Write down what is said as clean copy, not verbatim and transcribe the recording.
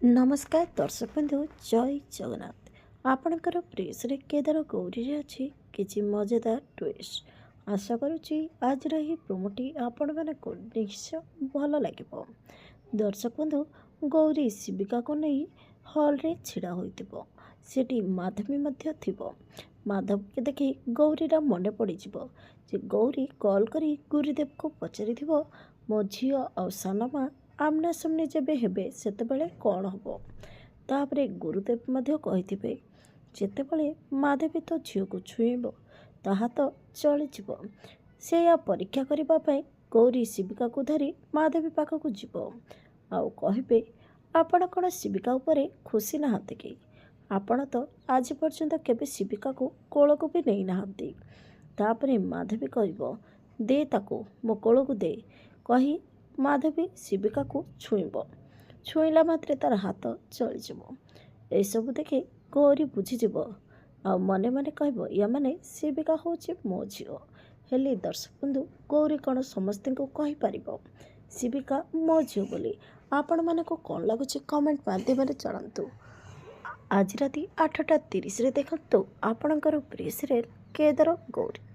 नमस्कार दर्शक बंधु जय जगन्नाथ आपणकर प्रेस केदार गौरी अच्छी किसी मजेदार ट्विस्ट आशा करुच्ची आज यह प्रोमोटी आपण मानक निश्चय भल लगे। दर्शक बंधु गौरी शिविका को नहीं हल रे छिड़ा होइतिबो सेठी माधवी मध्य थिबो। माधव के देखी गौरीर मन पड़िजिबो जे गौरी कॉल करी गुरुदेव को पचारि थिबो मो झियो आ सानमा आमना सामने जेबे हेबे सेतेबेले कौन हबो। तापरे गुरुदेव मध्य कहिथिबे जेतेबेले माधवी तो झियो को छुईबो ताहा तो चलिजिबो। से या परीक्षा करिबा पई गौरी शिविका को धरी माधवी पाखक जीवो आउ कहिबे आपण कौन शिविका उपरे खुशी नहांती कि आपण तो आज पर्यंत केबे शिविका को कोल को भी नहीं नहांती। तापरे माधवी कहबो दे ताको मो कोल को दे कही माधवी शिविका को छुईला मात्रे तार हाथ चलीजिब। एसबू देखि गौरी बुझीजिब आ मने मने कहब या माने शिविका होची मो झियो। हेले दर्शक बंधु गौरी कौन समस्त को कहीपर शिविका मो झियो बोली आपण मानक कौन लगुच कमेंट माध्यम जनातु। आज राति 8:30 देखु आपणकर प्रिय सीरियल केदार गौरी।